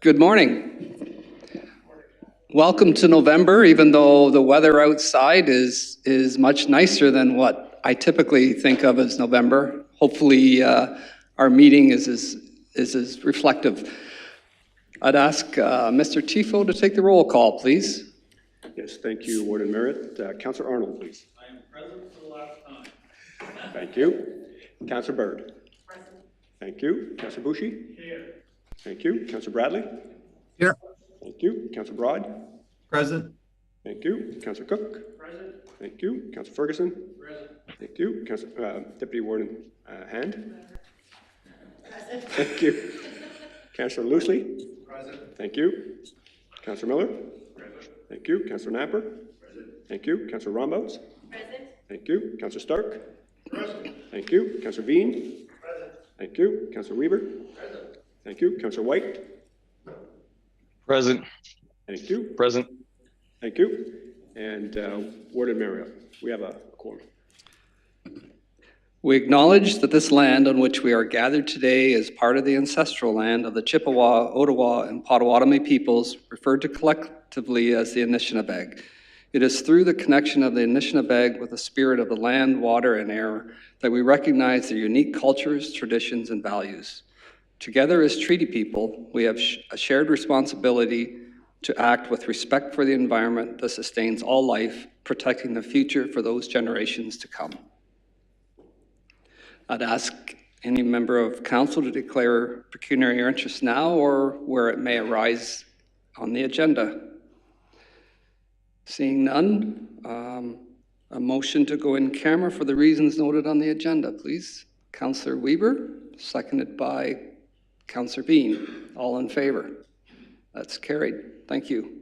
Good morning. Welcome to November, even though the weather outside is much nicer than what I typically think of as November. Hopefully our meeting is as reflective. I'd ask Mr. Tifo to take the roll call, please. Yes, thank you, Warden Merritt. Councillor Arnold, please. I am present for the last time. Thank you. Councillor Bird. Present. Thank you. Councillor Bouchy. Here. Thank you. Councillor Bradley. Here. Thank you. Councillor Broad. Present. Thank you. Councillor Cook. Present. Thank you. Councillor Ferguson. Present. Thank you. Deputy Warden Hand. Present. Thank you. Councillor Loosely. Present. Thank you. Councillor Miller. Present. Thank you. Councillor Napper. Present. Thank you. Councillor Rombouts. Present. Thank you. Councillor Stark. Present. Thank you. Councillor Bean. Present. Thank you. Councillor Weaver. Present. Thank you. Councillor White. Present. Thank you. Present. Thank you. And Warden Marriott, we have a quorum. We acknowledge that this land on which we are gathered today is part of the ancestral land of the Chippewa, Ottawa, and Potawatomi peoples, referred to collectively as the Anishinaabe. It is through the connection of the Anishinaabe with the spirit of the land, water, and air that we recognize their unique cultures, traditions, and values. Together as treaty people, we have a shared responsibility to act with respect for the environment that sustains all life, protecting the future for those generations to come. I'd ask any member of council to declare pecuniary interest now or where it may arise on the agenda. Seeing none, a motion to go in camera for the reasons noted on the agenda, please. Councillor Weber, seconded by Councillor Bean. All in favor? That's carried. Thank you.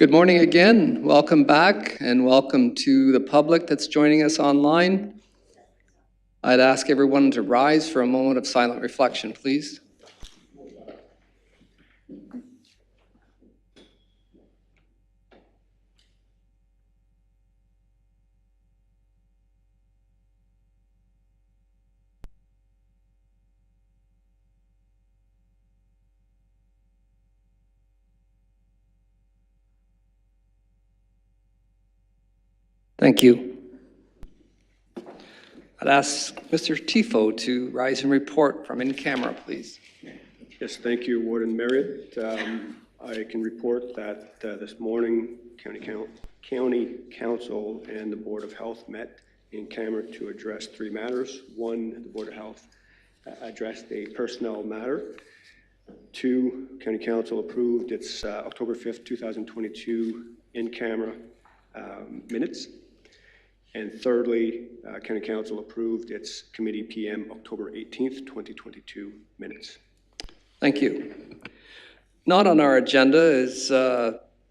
Good morning again. Welcome back, and welcome to the public that's joining us online. I'd ask everyone to rise for a moment of silent reflection, please. Thank you. I'd ask Mr. Tifo to rise and report from in camera, please. Yes, thank you, Warden Marriott. I can report that this morning, County Council and the Board of Health met in camera to address three matters. One, the Board of Health addressed a personnel matter. Two, County Council approved its October 5th, 2022 in-camera minutes. And thirdly, County Council approved its Committee P.M. October 18th, 2022 minutes. Thank you. Not on our agenda is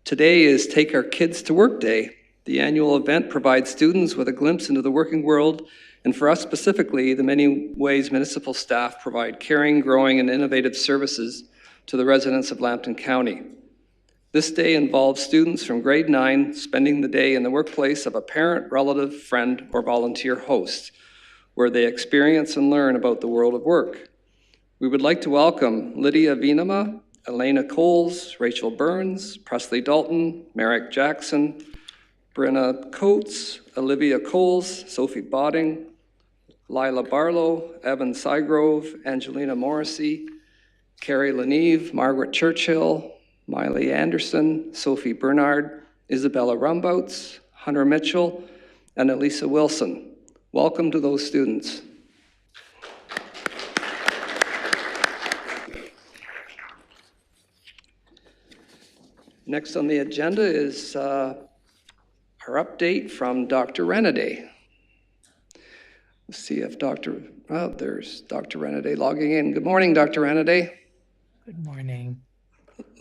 today is Take Our Kids to Work Day. The annual event provides students with a glimpse into the working world, and for us specifically, the many ways municipal staff provide caring, growing, and innovative services to the residents of Lambton County. This day involves students from grade 9 spending the day in the workplace of a parent, relative, friend, or volunteer host, where they experience and learn about the world of work. We would like to welcome Lydia Venema, Elena Coles, Rachel Burns, Presley Dalton, Merrick Jackson, Brenna Coates, Olivia Coles, Sophie Botting, Lila Barlow, Evan Sygrove, Angelina Morrissey, Carrie Leneve, Margaret Churchill, Miley Anderson, Sophie Bernard, Isabella Rumbouts, Hunter Mitchell, and Elisa Wilson. Welcome to those students. Next on the agenda is our update from Dr. Renaday. Let's see if there's Dr. Renaday logging in. Good morning, Dr. Renaday. Good morning.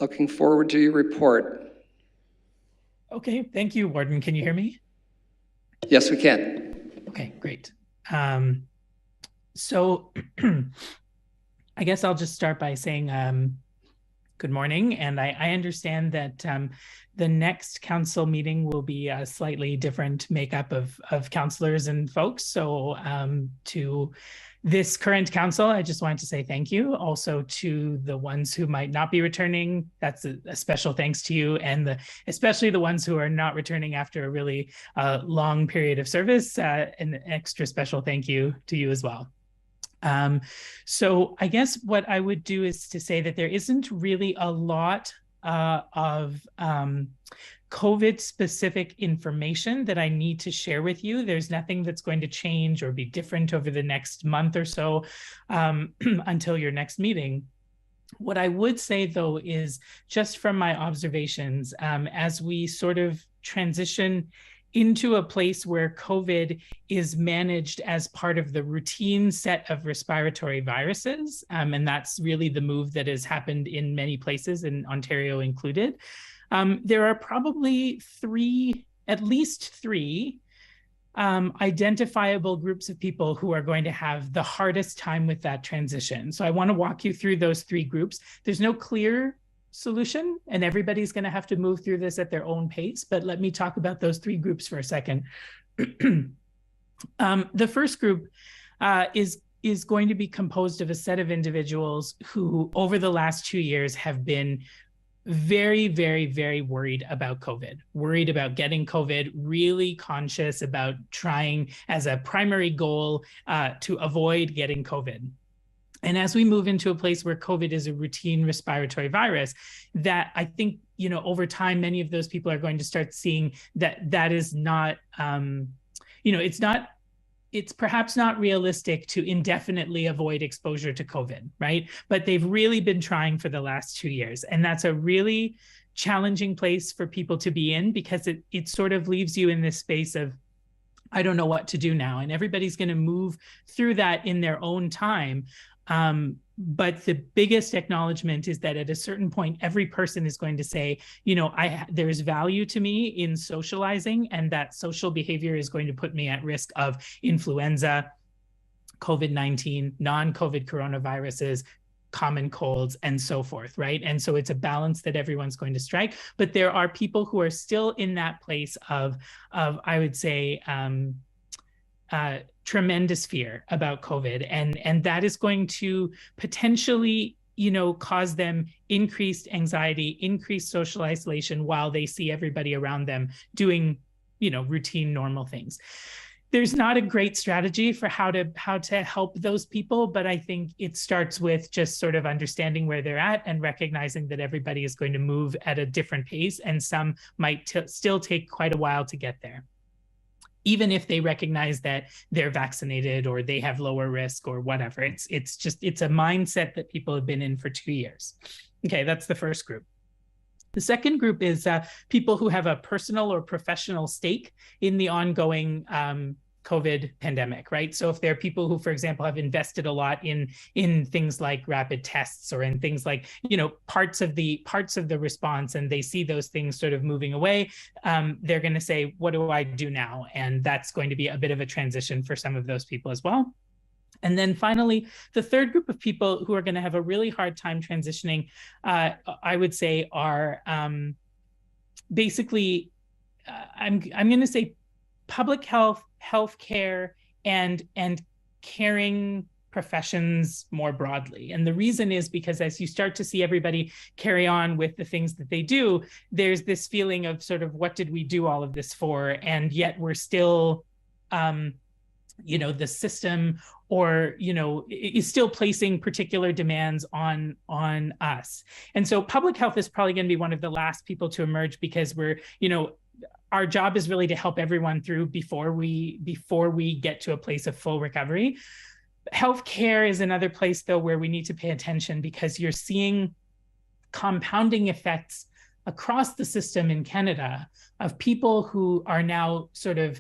Looking forward to your report. Okay, thank you, Warden. Can you hear me? Yes, we can. Okay, great. So I guess I'll just start by saying good morning. And I understand that the next council meeting will be a slightly different makeup of councillors and folks. So to this current council, I just wanted to say thank you. Also to the ones who might not be returning, that's a special thanks to you, and especially the ones who are not returning after a really long period of service, an extra special thank you to you as well. So I guess what I would do is to say that there isn't really a lot of COVID-specific information that I need to share with you. There's nothing that's going to change or be different over the next month or so until your next meeting. What I would say, though, is just from my observations, as we sort of transition into a place where COVID is managed as part of the routine set of respiratory viruses, and that's really the move that has happened in many places, in Ontario included. There are probably at least three identifiable groups of people who are going to have the hardest time with that transition. So I want to walk you through those three groups. There's no clear solution, and everybody's going to have to move through this at their own pace, but let me talk about those three groups for a second. The first group is going to be composed of a set of individuals who over the last 2 years have been very, very, very worried about COVID, worried about getting COVID, really conscious about trying as a primary goal to avoid getting COVID. And as we move into a place where COVID is a routine respiratory virus, that I think, over time, many of those people are going to start seeing that is not, it's perhaps not realistic to indefinitely avoid exposure to COVID, right? But they've really been trying for the last 2 years. And that's a really challenging place for people to be in, because it sort of leaves you in this space of, I don't know what to do now. And everybody's going to move through that in their own time. But the biggest acknowledgement is that at a certain point, every person is going to say, you know, there is value to me in socializing, and that social behavior is going to put me at risk of influenza, COVID-19, non-COVID coronaviruses, common colds, and so forth, right? And so it's a balance that everyone's going to strike. But there are people who are still in that place of I would say, tremendous fear about COVID, and that is going to potentially, you know, cause them increased anxiety, increased social isolation while they see everybody around them doing, you know, routine normal things. There's not a great strategy for how to help those people, but I think it starts with just sort of understanding where they're at and recognizing that everybody is going to move at a different pace, and some might still take quite a while to get there, even if they recognize that they're vaccinated or they have lower risk or whatever. It's a mindset that people have been in for 2 years. Okay, that's the first group. The second group is people who have a personal or professional stake in the ongoing COVID pandemic, right? So if there are people who, for example, have invested a lot in things like rapid tests or in things like, you know, parts of the response, and they see those things sort of moving away, they're going to say, what do I do now? And that's going to be a bit of a transition for some of those people as well. And then finally, the third group of people who are going to have a really hard time transitioning, I would say, are basically, I'm going to say public health, healthcare, and caring professions more broadly. And the reason is because as you start to see everybody carry on with the things that they do, there's this feeling of sort of, what did we do all of this for? And yet we're still, you know, the system, or, you know, is still placing particular demands on us. And so public health is probably going to be one of the last people to emerge, because we're, you know, our job is really to help everyone through before we get to a place of full recovery. Healthcare is another place, though, where we need to pay attention, because you're seeing compounding effects across the system in Canada of people who are now sort of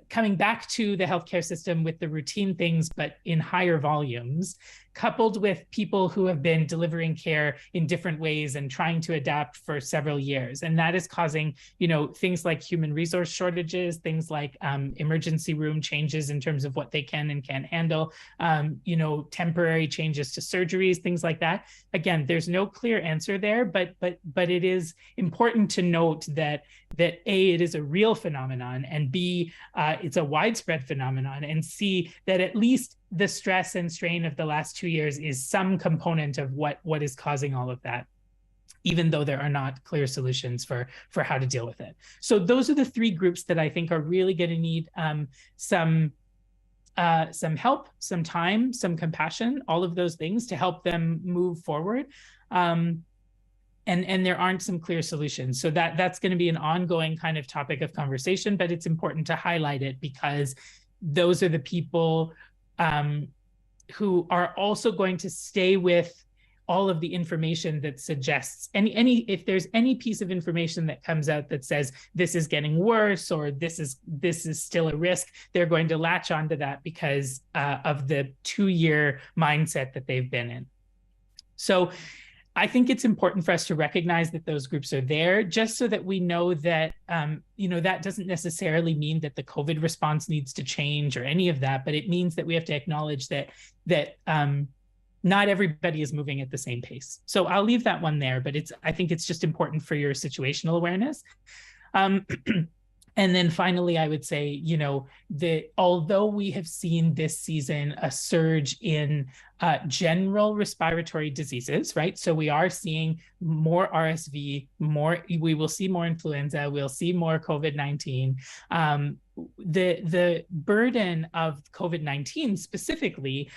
coming back to the healthcare system with the routine things, but in higher volumes, coupled with people who have been delivering care in different ways and trying to adapt for several years. And that is causing, you know, things like human resource shortages, things like emergency room changes in terms of what they can and can't handle, you know, temporary changes to surgeries, things like that. Again, there's no clear answer there, but it is important to note that A, it is a real phenomenon, and B, it's a widespread phenomenon, and C, that at least the stress and strain of the last 2 years is some component of what is causing all of that, even though there are not clear solutions for how to deal with it. So those are the three groups that I think are really going to need some help, some time, some compassion, all of those things to help them move forward. And there aren't some clear solutions. So that's going to be an ongoing kind of topic of conversation, but it's important to highlight it, because those are the people who are also going to stay with all of the information that suggests if there's any piece of information that comes out that says this is getting worse or this is still a risk, they're going to latch onto that because of the 2-year mindset that they've been in. So I think it's important for us to recognize that those groups are there, just so that we know that, you know, that doesn't necessarily mean that the COVID response needs to change or any of that, but it means that we have to acknowledge that not everybody is moving at the same pace. So I'll leave that one there, but I think it's just important for your situational awareness. And then finally, I would say, you know, although we have seen this season a surge in general respiratory diseases, right? So we are seeing more RSV, we will see more influenza, we'll see more COVID-19. The burden of COVID-19 specifically,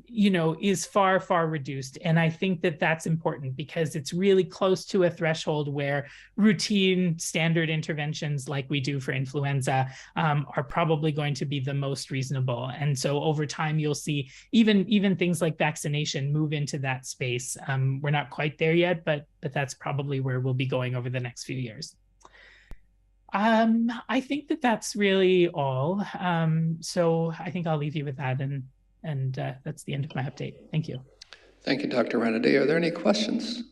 you know, is far, far reduced. And I think that that's important, because it's really close to a threshold where routine standard interventions like we do for influenza are probably going to be the most reasonable. And so over time, you'll see even things like vaccination move into that space. We're not quite there yet, but that's probably where we'll be going over the next few years. I think that that's really all. So I think I'll leave you with that, and And that's the end of my update. Thank you. Thank you, Dr. Renaday. Are there any questions?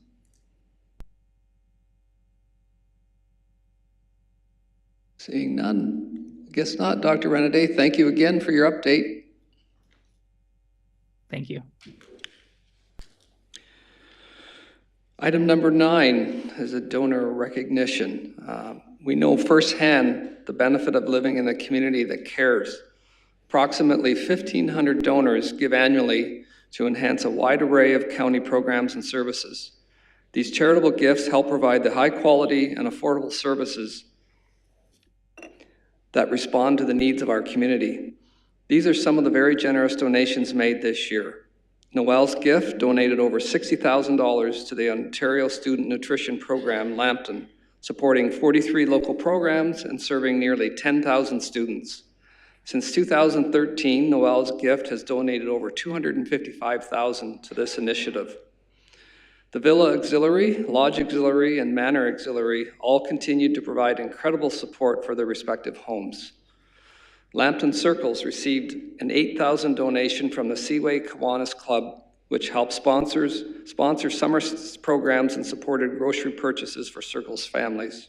Seeing none. Guess not. Dr. Renaday, thank you again for your update. Thank you. Item number 9 is a donor recognition. We know firsthand the benefit of living in a community that cares. Approximately 1,500 donors give annually to enhance a wide array of county programs and services. These charitable gifts help provide the high quality and affordable services that respond to the needs of our community. These are some of the very generous donations made this year. Noel's Gift donated over $60,000 to the Ontario Student Nutrition Program, Lambton, supporting 43 local programs and serving nearly 10,000 students. Since 2013, Noel's Gift has donated over $255,000 to this initiative. The Villa Auxiliary, Lodge Auxiliary, and Manor Auxiliary all continued to provide incredible support for their respective homes. Lambton Circles received an $8,000 donation from the Seaway Kiwanis Club, which helped sponsor summer programs and supported grocery purchases for Circles families.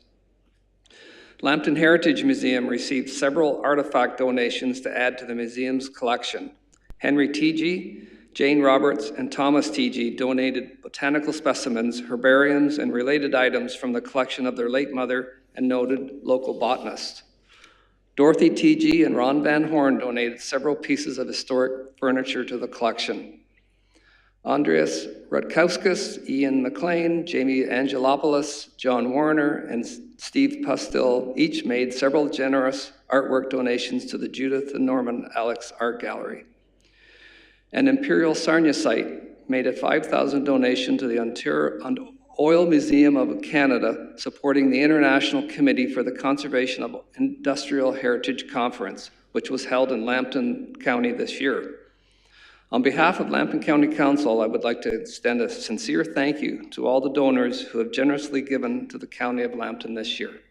Lambton Heritage Museum received several artifact donations to add to the museum's collection. Henry T.G., Jane Roberts, and Thomas T.G. donated botanical specimens, herbariums, and related items from the collection of their late mother and noted local botanist. Dorothy T.G. and Ron Van Horn donated several pieces of historic furniture to the collection. Andreas Rutkowskis, Ian McLean, Jamie Angelopoulos, John Warner, and Steve Pastil each made several generous artwork donations to the Judith and Norman Alex Art Gallery. An Imperial Sarnia site made a $5,000 donation to the Ontario Oil Museum of Canada, supporting the International Committee for the Conservation of Industrial Heritage Conference, which was held in Lambton County this year. On behalf of Lambton County Council, I would like to extend a sincere thank you to all the donors who have generously given to the County of Lambton this year.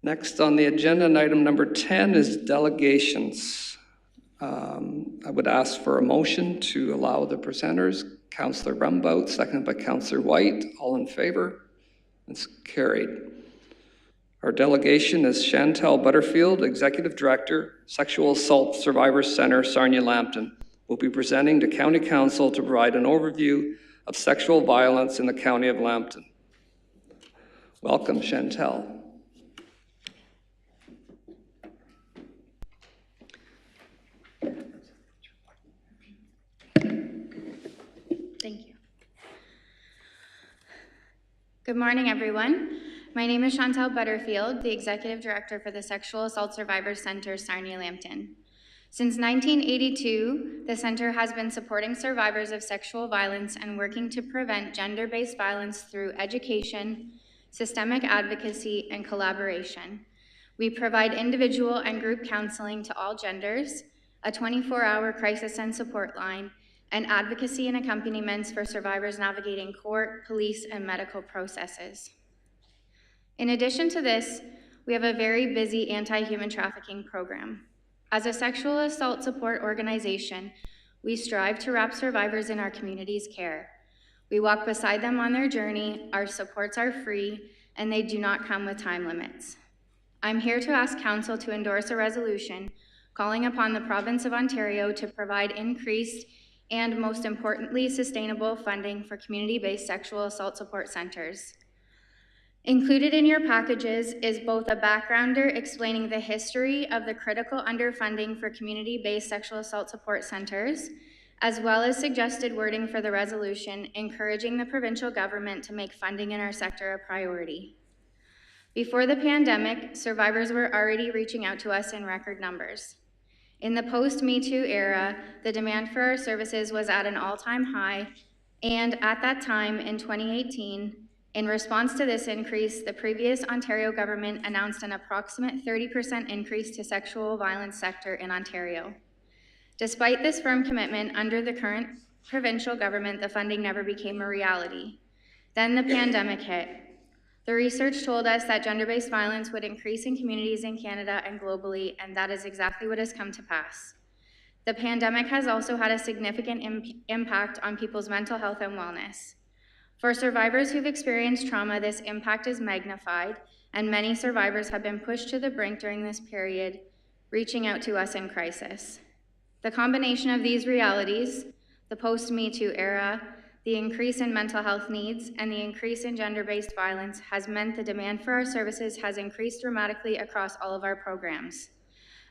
Next on the agenda, and item number 10 is delegations. I would ask for a motion to allow the presenters. Councillor Rumbout, seconded by Councillor White. All in favor? It's carried. Our delegation is Chantal Butterfield, Executive Director, Sexual Assault Survivors Centre Sarnia-Lambton, will be presenting to County Council to provide an overview of sexual violence in the County of Lambton. Welcome, Chantal. Thank you. Good morning, everyone. My name is Chantal Butterfield, the Executive Director for the Sexual Assault Survivors Centre Sarnia-Lambton. Since 1982, the Centre has been supporting survivors of sexual violence and working to prevent gender-based violence through education, systemic advocacy, and collaboration. We provide individual and group counseling to all genders, a 24-hour crisis and support line, and advocacy and accompaniments for survivors navigating court, police, and medical processes. In addition to this, we have a very busy anti-human trafficking program. As a sexual assault support organization, we strive to wrap survivors in our community's care. We walk beside them on their journey, our supports are free, and they do not come with time limits. I'm here to ask Council to endorse a resolution calling upon the Province of Ontario to provide increased and, most importantly, sustainable funding for community-based sexual assault support centers. Included in your packages is both a backgrounder explaining the history of the critical underfunding for community-based sexual assault support centers, as well as suggested wording for the resolution encouraging the provincial government to make funding in our sector a priority. Before the pandemic, survivors were already reaching out to us in record numbers. In the post-Me Too era, the demand for our services was at an all-time high, and at that time, in 2018, in response to this increase, the previous Ontario government announced an approximate 30% increase to sexual violence sector in Ontario. Despite this firm commitment under the current provincial government, the funding never became a reality. Then the pandemic hit. The research told us that gender-based violence would increase in communities in Canada and globally, and that is exactly what has come to pass. The pandemic has also had a significant impact on people's mental health and wellness. For survivors who've experienced trauma, this impact is magnified, and many survivors have been pushed to the brink during this period, reaching out to us in crisis. The combination of these realities, the post-Me Too era, the increase in mental health needs, and the increase in gender-based violence has meant the demand for our services has increased dramatically across all of our programs.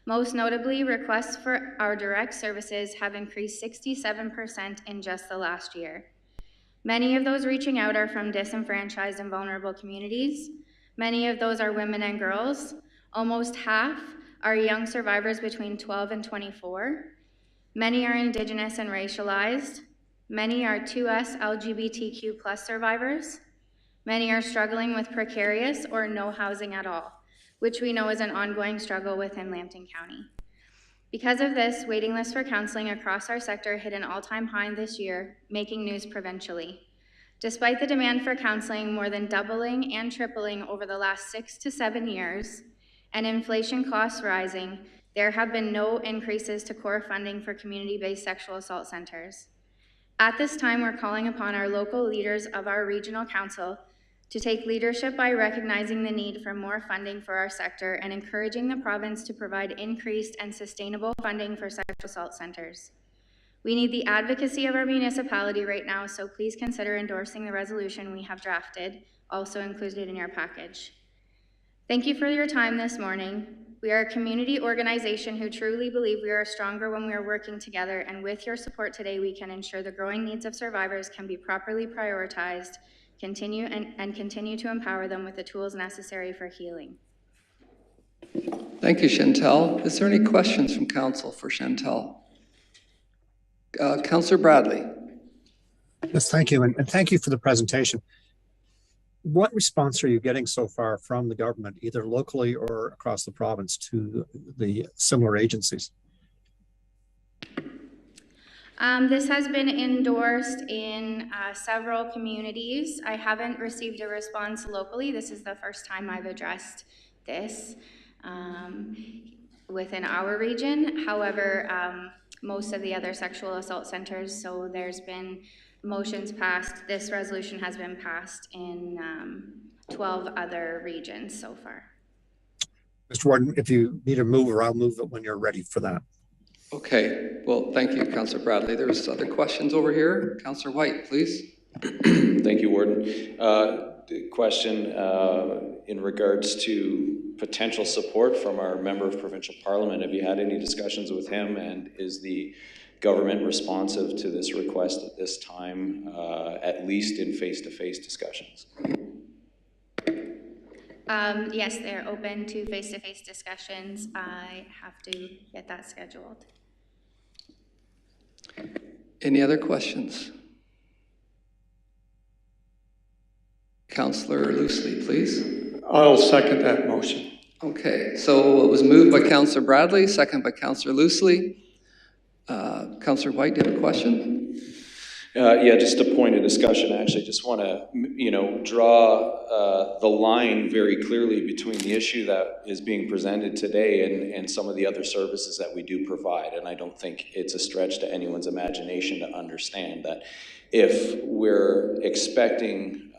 Most notably, requests for our direct services have increased 67% in just the last year. Many of those reaching out are from disenfranchised and vulnerable communities. Many of those are women and girls. Almost half are young survivors between 12 and 24. Many are Indigenous and racialized. Many are 2S LGBTQ+ survivors. Many are struggling with precarious or no housing at all, which we know is an ongoing struggle within Lambton County. Because of this, waiting lists for counseling across our sector hit an all-time high this year, making news provincially. Despite the demand for counseling more than doubling and tripling over the last 6 to 7 years, and inflation costs rising, there have been no increases to core funding for community-based sexual assault centers. At this time, we're calling upon our local leaders of our regional council to take leadership by recognizing the need for more funding for our sector and encouraging the province to provide increased and sustainable funding for sexual assault centers. We need the advocacy of our municipality right now, so please consider endorsing the resolution we have drafted, also included in your package. Thank you for your time this morning. We are a community organization who truly believe we are stronger when we are working together, and with your support today, we can ensure the growing needs of survivors can be properly prioritized, continue to empower them with the tools necessary for healing. Thank you, Chantal. Is there any questions from council for Chantal? Councillor Bradley. Yes, thank you, and thank you for the presentation. What response are you getting so far from the government, either locally or across the province, to the similar agencies? This has been endorsed in several communities. I haven't received a response locally. This is the first time I've addressed this within our region. However, most of the other sexual assault centers, so there's been motions passed. This resolution has been passed in 12 other regions so far. Mr. Warden, if you need to move, or I'll move it when you're ready for that. Okay, well, thank you, Councillor Bradley. There's other questions over here. Councillor White, please. Thank you, Warden. Question in regards to potential support from our Member of Provincial Parliament. Have you had any discussions with him, and is the government responsive to this request at this time, at least in face-to-face discussions? Yes, they're open to face-to-face discussions. I have to get that scheduled. Any other questions? Councillor Loosely, please. I'll second that motion. Okay, so it was moved by Councillor Bradley, second by Councillor Loosely. Councillor White, do you have a question? Yeah, just a point of discussion. I actually just want to, draw the line very clearly between the issue that is being presented today and some of the other services that we do provide. And I don't think it's a stretch to anyone's imagination to understand that if we're expecting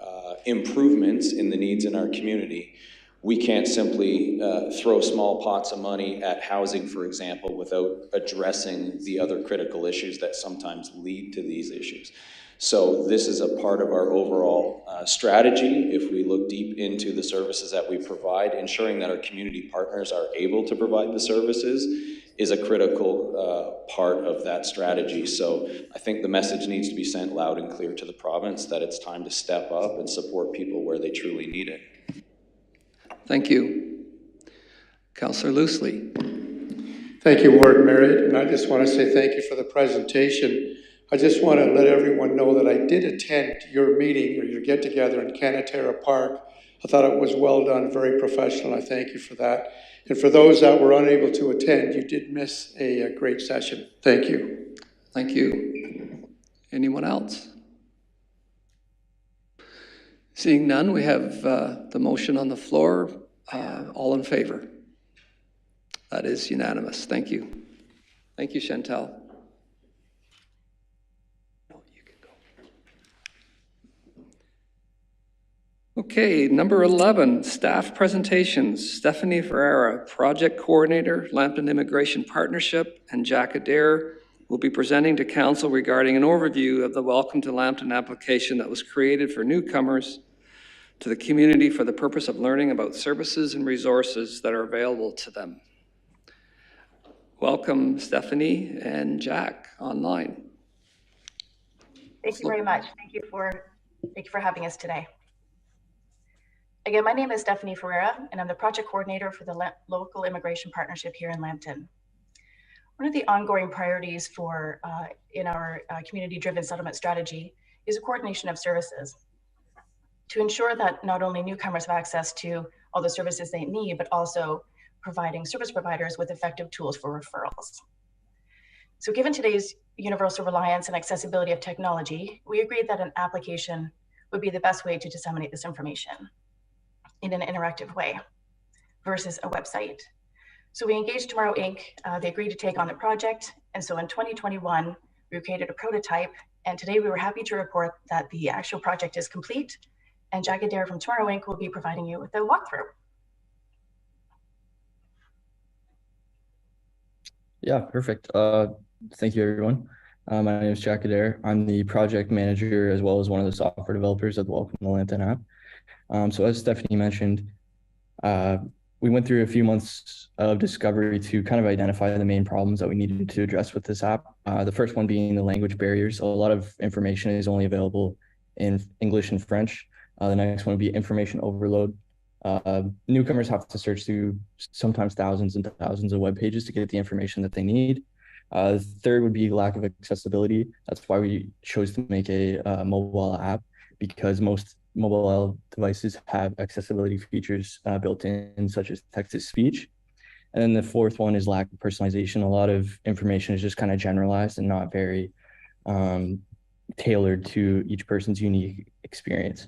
improvements in the needs in our community, we can't simply throw small pots of money at housing, for example, without addressing the other critical issues that sometimes lead to these issues. So this is a part of our overall strategy. If we look deep into the services that we provide, ensuring that our community partners are able to provide the services is a critical part of that strategy. So I think the message needs to be sent loud and clear to the province that it's time to step up and support people where they truly need it. Thank you. Councillor Loosely. Thank you, Warden Marriott, and I just want to say thank you for the presentation. I just want to let everyone know that I did attend your meeting or your get-together in Canatera Park. I thought it was well done, very professional. I thank you for that. And for those that were unable to attend, you did miss a great session. Thank you. Thank you. Anyone else? Seeing none, we have the motion on the floor. All in favor? That is unanimous. Thank you. Thank you, Chantal. No, you can go. Okay, number 11, staff presentations. Stephanie Ferreira, Project Coordinator, Lambton Immigration Partnership, and Jack Adair will be presenting to Council regarding an overview of the Welcome to Lambton application that was created for newcomers to the community for the purpose of learning about services and resources that are available to them. Welcome, Stephanie and Jack, online. Thank you very much. Thank you for having us today. Again, my name is Stephanie Ferreira, and I'm the project coordinator for the local immigration partnership here in Lambton. One of the ongoing priorities for in our community-driven settlement strategy is a coordination of services to ensure that not only newcomers have access to all the services they need, but also providing service providers with effective tools for referrals. So given today's universal reliance and accessibility of technology, we agreed that an application would be the best way to disseminate this information in an interactive way versus a website. So we engaged Tomorrow Inc. They agreed to take on the project. And so in 2021, we created a prototype. And today we were happy to report that the actual project is complete. And Jack Adair from Tomorrow Inc. will be providing you with a walkthrough. Yeah, perfect. Thank you, everyone. My name is Jack Adair. I'm the project manager as well as one of the software developers of the Welcome to Lambton app. So as Stephanie mentioned, we went through a few months of discovery to kind of identify the main problems that we needed to address with this app. The first one being the language barriers. A lot of information is only available in English and French. The next one would be information overload. Newcomers have to search through sometimes thousands and thousands of web pages to get the information that they need. The third would be lack of accessibility. That's why we chose to make a mobile app, because most mobile devices have accessibility features built in, such as text-to-speech. And then the fourth one is lack of personalization. A lot of information is just kind of generalized and not very tailored to each person's unique experience.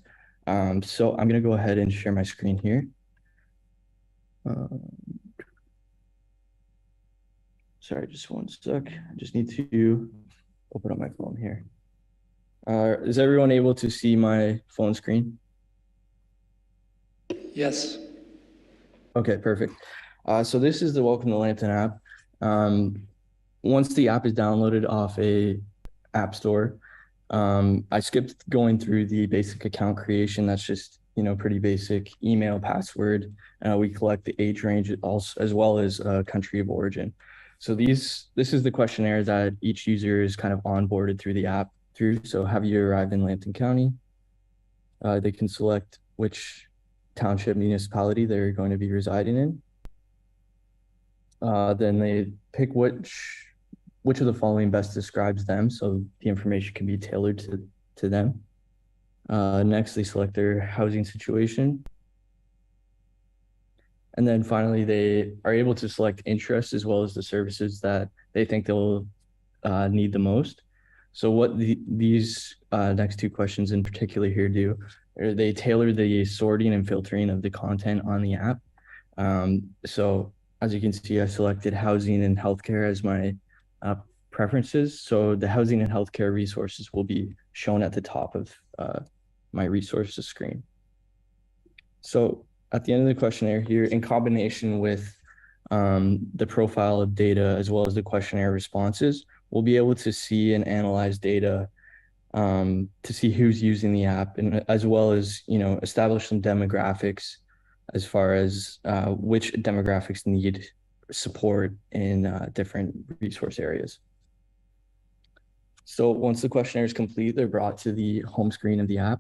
So I'm going to go ahead and share my screen here. Sorry, just one sec. I just need to open up my phone here. Is everyone able to see my phone screen? Yes. Okay, perfect. So this is the Welcome to Lambton app. Once the app is downloaded off a app store, I skipped going through the basic account creation. That's just, pretty basic email, password. We collect the age range also, as well as country of origin. So this is the questionnaire that each user is kind of onboarded through the app through. So have you arrived in Lambton County? They can select which township municipality they're going to be residing in. Then they pick which of the following best describes them, so the information can be tailored to them. Next, they select their housing situation. And then finally, they are able to select interests as well as the services that they think they'll need the most. So what these next two questions in particular here do, they tailor the sorting and filtering of the content on the app. So as you can see, I selected housing and healthcare as my preferences. So the housing and healthcare resources will be shown at the top of my resources screen. So at the end of the questionnaire here, in combination with the profile of data as well as the questionnaire responses, we'll be able to see and analyze data to see who's using the app, and as well as establish some demographics as far as which demographics need support in different resource areas. So once the questionnaire is complete, they're brought to the home screen of the app.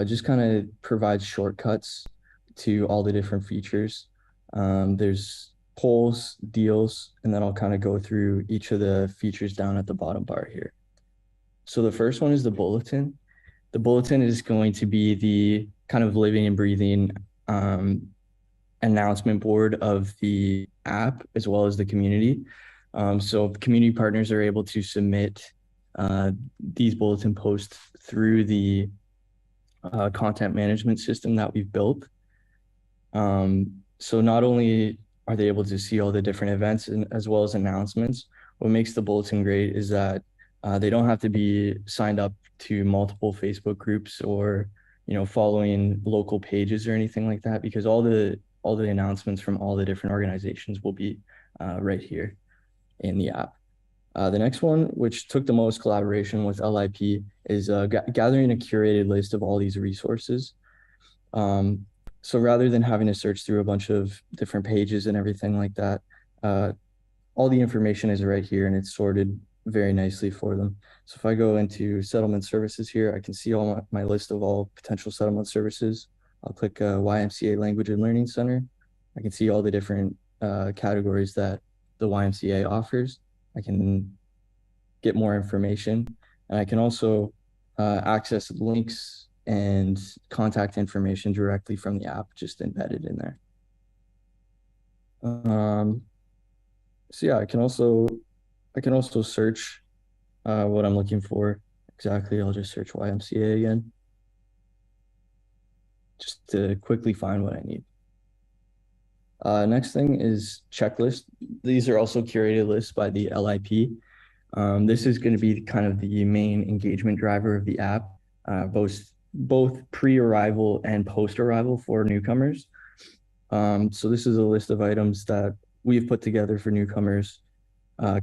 Just kind of provides shortcuts to all the different features. There's polls, deals, and then I'll kind of go through each of the features down at the bottom bar here. So the first one is the bulletin. The bulletin is going to be the kind of living and breathing announcement board of the app as well as the community. So community partners are able to submit these bulletin posts through the content management system that we've built. So not only are they able to see all the different events as well as announcements, what makes the bulletin great is that they don't have to be signed up to multiple Facebook groups or, you know, following local pages or anything like that, because all the announcements from all the different organizations will be right here in the app. The next one, which took the most collaboration with LIP, is gathering a curated list of all these resources. So rather than having to search through a bunch of different pages and everything like that, all the information is right here and it's sorted very nicely for them. So if I go into settlement services here, I can see all my list of all potential settlement services. I'll click YMCA Language and Learning Center. I can see all the different categories that the YMCA offers. I can get more information, and I can also access links and contact information directly from the app, just embedded in there. So yeah, I can also search what I'm looking for exactly. I'll just search YMCA again, just to quickly find what I need. Next thing is checklist. These are also curated lists by the LIP. This is going to be kind of the main engagement driver of the app, both pre-arrival and post-arrival for newcomers. So this is a list of items that we've put together for newcomers,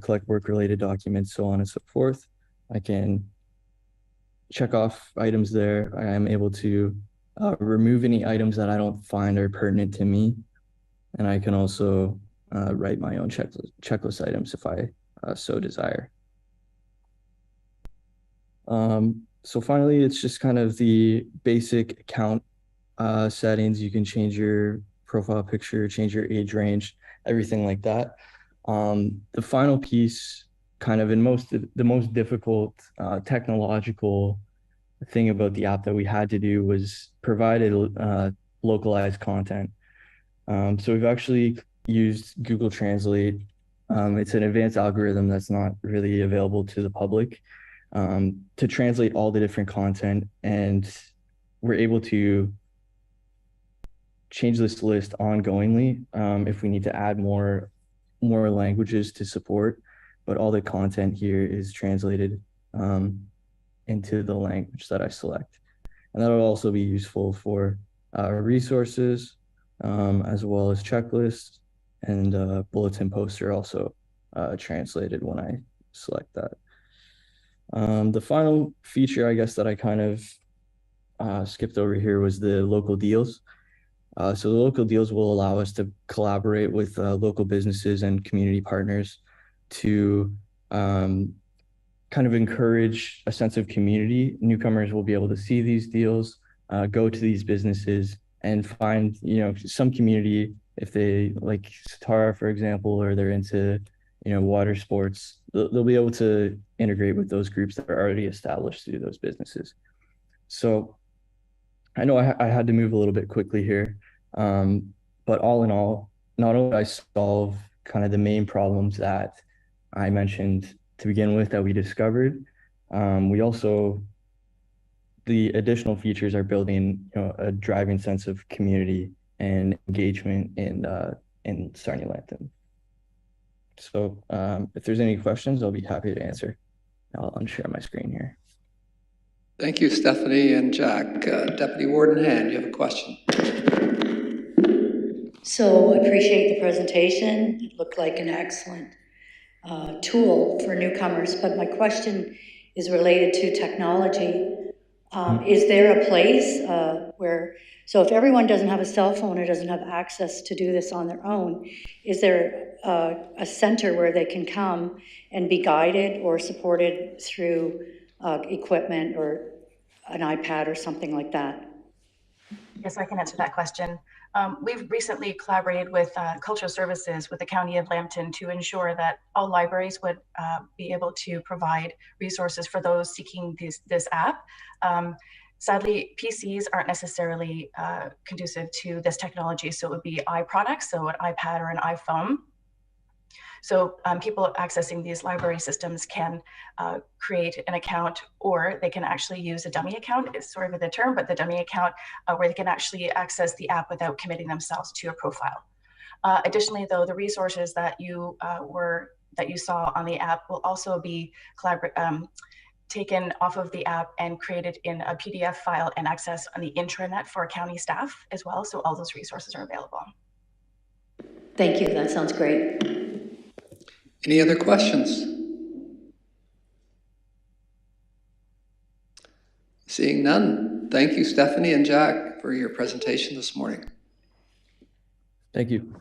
collect work-related documents, so on and so forth. I can check off items there. I am able to remove any items that I don't find are pertinent to me. And I can also write my own checklist items if I so desire. So finally, it's just kind of the basic account settings. You can change your profile picture, change your age range, everything like that. The final piece, kind of the most difficult technological thing about the app that we had to do was provide localized content. So we've actually used Google Translate. It's an advanced algorithm that's not really available to the public, to translate all the different content, and we're able to change this list ongoingly if we need to add more languages to support, but all the content here is translated into the language that I select. And that'll also be useful for resources, as well as checklists, and bulletin poster also translated when I select that. The final feature, I guess, that I kind of skipped over here was the local deals. So the local deals will allow us to collaborate with local businesses and community partners to kind of encourage a sense of community. Newcomers will be able to see these deals, go to these businesses, and find, you know, some community if they like Satara, for example, or they're into, you know, water sports. They'll be able to integrate with those groups that are already established through those businesses. So I know I had to move a little bit quickly here, but all in all, not only did I solve kind of the main problems that I mentioned to begin with that we discovered, we also, the additional features are building, you know, a driving sense of community and engagement in Sarnia-Lambton. So if there's any questions, I'll be happy to answer. I'll unshare my screen here. Thank you, Stephanie and Jack. Deputy Warden Hand, you have a question. So I appreciate the presentation. It looked like an excellent tool for newcomers, but my question is related to technology. Is there a place where, so if everyone doesn't have a cell phone or doesn't have access to do this on their own, is there a center where they can come and be guided or supported through equipment or an iPad or something like that? Yes, I can answer that question. We've recently collaborated with Cultural Services with the County of Lambton to ensure that all libraries would be able to provide resources for those seeking this app. Sadly, PCs aren't necessarily conducive to this technology, so it would be iProducts, so an iPad or an iPhone. So people accessing these library systems can create an account, or they can actually use a dummy account. It's sort of the term, but the dummy account where they can actually access the app without committing themselves to a profile. Additionally, though, the resources that you saw on the app will also be taken off of the app and created in a PDF file and accessed on the intranet for county staff as well. So all those resources are available. Thank you. That sounds great. Any other questions? Seeing none. Thank you, Stephanie and Jack, for your presentation this morning. Thank you.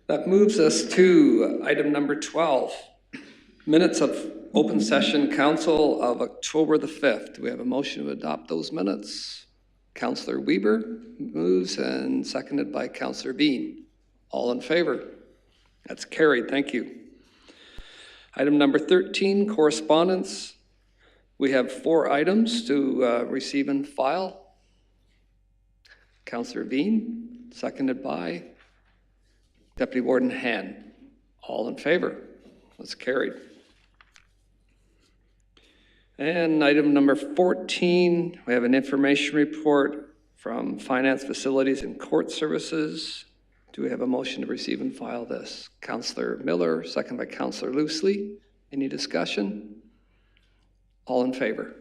That moves us to item number 12, minutes of open session council of October the 5th. Do we have a motion to adopt those minutes? Councillor Weber moves and seconded by Councillor Bean. All in favor? That's carried. Thank you. Item number 13, correspondence. We have 4 items to receive and file. Councillor Bean, seconded by Deputy Warden Han. All in favor? That's carried. And item number 14, we have an information report from Finance, Facilities, and Court Services. Do we have a motion to receive and file this? Councillor Miller, second by Councillor Loosely. Any discussion? All in favor?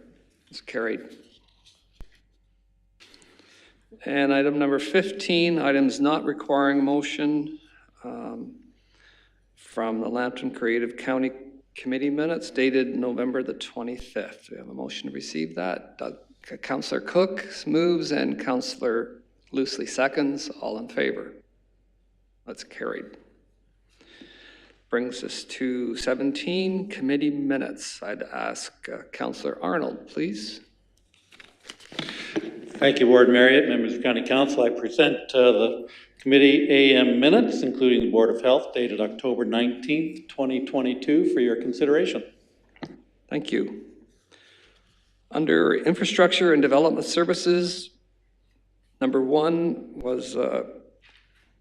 It's carried. And item number 15, items not requiring motion. From the Lambton Creative County Committee minutes dated November the 25th. We have a motion to receive that. Councillor Cook moves and Councillor Loosely seconds. All in favor? That's carried. Brings us to 17, committee minutes. I'd ask Councillor Arnold, please. Thank you, Ward Marriott, members of County Council. I present the Committee AM minutes, including the Board of Health, dated October 19th, 2022, for your consideration. Thank you. Under Infrastructure and Development Services, number 1 was a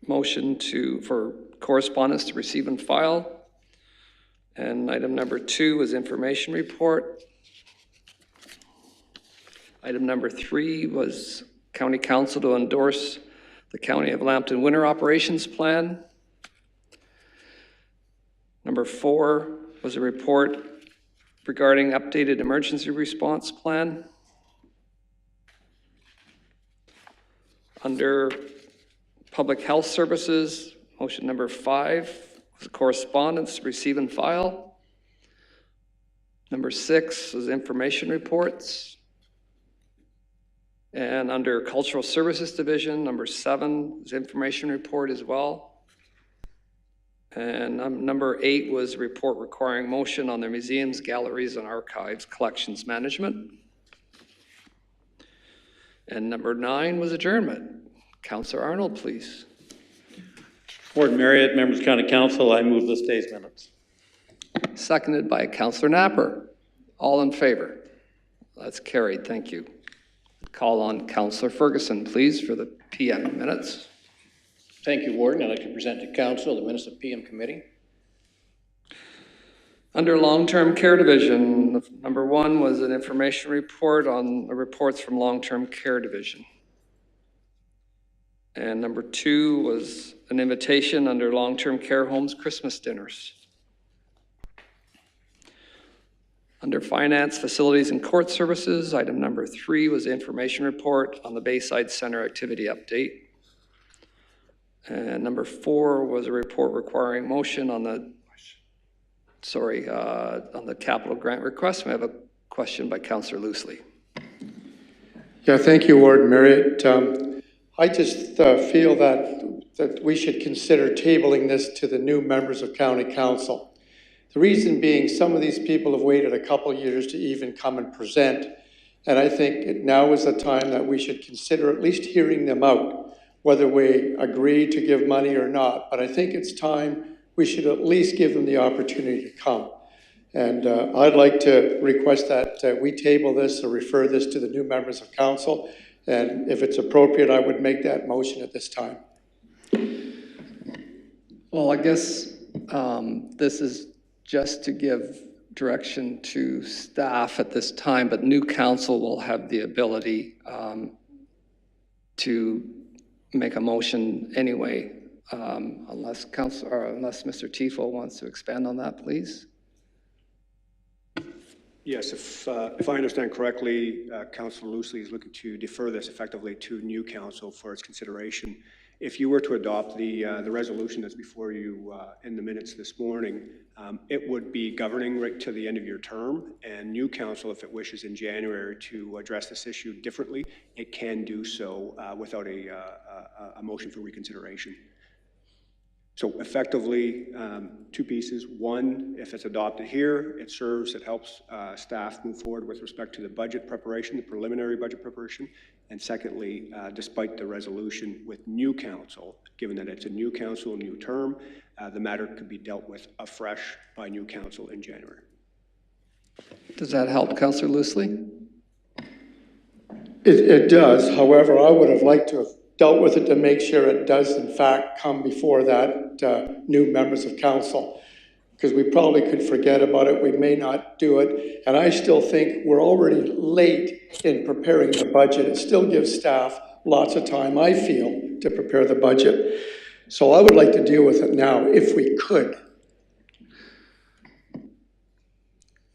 motion for correspondence to receive and file. And item number 2 was information report. Item number 3 was County Council to endorse the County of Lambton Winter Operations Plan. Number 4 was a report regarding updated emergency response plan. Under Public Health Services, motion number 5 was correspondence, receive and file. Number 6 was information reports. And under Cultural Services Division, number 7 is information report as well. And number 8 was report requiring motion on the museums, galleries, and archives collections management. And number 9 was adjournment. Councillor Arnold, please. Ward Marriott, members of County Council, I move this day's minutes. Seconded by Councillor Napper. All in favor? That's carried. Thank you. Call on Councillor Ferguson, please, for the PM minutes. Thank you, Warden. I'd like to present to Council the minutes of PM committee. Under Long-Term Care Division, number 1 was an information report on the reports from Long-Term Care Division. And number 2 was an invitation under Long-Term Care Homes Christmas dinners. Under Finance, Facilities, and Court Services, item number 3 was the information report on the Bayside Center activity update. And number 4 was a report requiring motion on the, on the capital grant request. We have a question by Councillor Loosely. Yeah, thank you, Ward Marriott. I just feel that we should consider tabling this to the new members of County Council. The reason being, some of these people have waited a couple years to even come and present, and I think now is the time that we should consider at least hearing them out, whether we agree to give money or not. But I think it's time we should at least give them the opportunity to come. And I'd like to request that we table this or refer this to the new members of council. And if it's appropriate, I would make that motion at this time. Well, I guess this is just to give direction to staff at this time, but new council will have the ability to make a motion anyway, unless Mr. Tifo wants to expand on that, please. Yes, if I understand correctly, Councillor Loosely is looking to defer this effectively to new council for its consideration. If you were to adopt the resolution that's before you in the minutes this morning, it would be governing right to the end of your term, and new council, if it wishes in January to address this issue differently, it can do so without a motion for reconsideration. So effectively, two pieces. One, if it's adopted here, it helps staff move forward with respect to the budget preparation, the preliminary budget preparation. And secondly, despite the resolution with new council, given that it's a new council, new term, the matter could be dealt with afresh by new council in January. Does that help, Councillor Loosely? It does. However, I would have liked to have dealt with it to make sure it does in fact come before that new members of council, because we probably could forget about it. We may not do it. And I still think we're already late in preparing the budget. It still gives staff lots of time, I feel, to prepare the budget. So I would like to deal with it now if we could.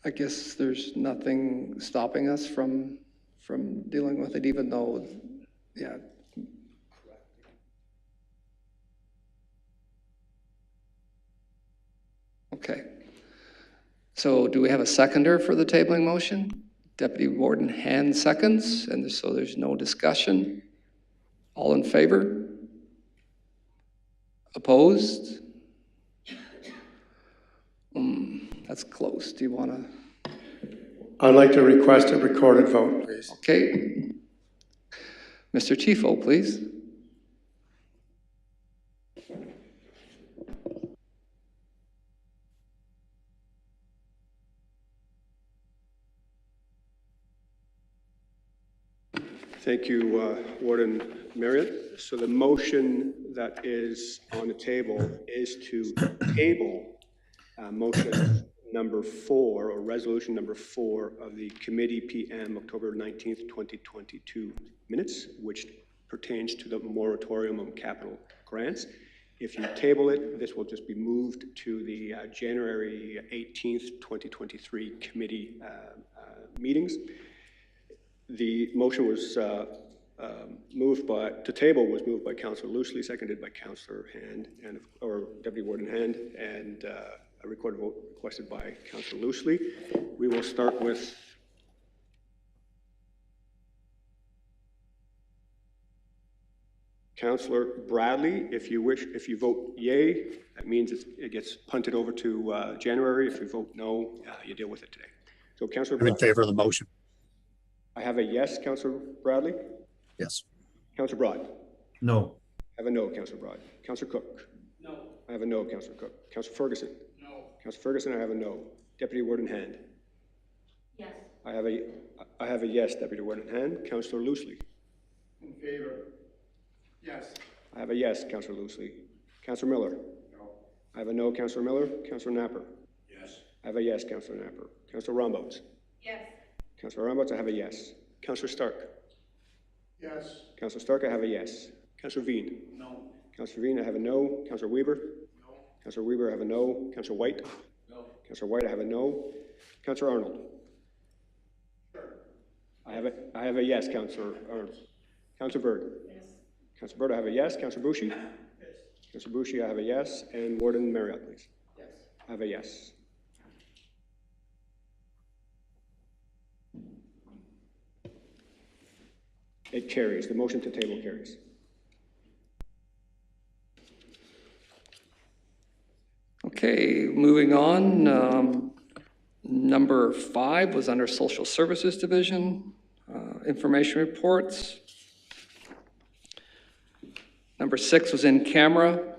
I guess there's nothing stopping us from dealing with it, even though, yeah. Okay. So do we have a seconder for the tabling motion? Deputy Warden Hand seconds, and so there's no discussion. All in favor? Opposed? That's close. Do you want to? I'd like to request a recorded vote, please. Okay. Mr. Tifo, please. Thank you, Warden Marriott. So the motion that is on the table is to table motion number 4, or resolution number 4 of the Committee P.M. October 19th, 2022 minutes, which pertains to the moratorium on capital grants. If you table it, this will just be moved to the January 18th, 2023 committee meetings. The motion was moved by Councillor Loosely, seconded by Councillor Hand, or Deputy Warden Hand, and a recorded vote requested by Councillor Loosely. We will start with Councillor Bradley. If you vote yay, that means it gets punted over to January. If you vote no, you deal with it today. So Councillor Bradley. I'm in favor of the motion. I have a yes, Councillor Bradley. Yes. Councillor Broad. No. I have a no, Councillor Broad. Councillor Cook. No. I have a no, Councillor Cook. Councillor Ferguson. No. Councillor Ferguson, I have a no. Deputy Warden Hand. Yes. I have a yes, Deputy Warden Hand. Councillor Loosely. In favor. Yes. I have a yes, Councillor Loosely. Councillor Miller. No. I have a no, Councillor Miller. Councillor Napper. Yes. I have a yes, Councillor Napper. Councillor Romboats. Yes. Councillor Romboats, I have a yes. Councillor Stark. Yes. Councillor Stark, I have a yes. Councillor Veen. No. Councillor Veen, I have a no. Councillor Weaver. No. Councillor Weaver, I have a no. Councillor White. No. Councillor White, I have a no. Councillor Arnold. Sure. I have a yes, Councillor Arnold. Councillor Bird. Yes. Councillor Bird, I have a yes. Councillor Bouchy. Yes. Councillor Bouchy, I have a yes. And Warden Marriott, please. Yes. I have a yes. It carries. The motion to table carries. Okay, moving on. Number 5 was under Social Services Division, information reports. Number 6 was in camera.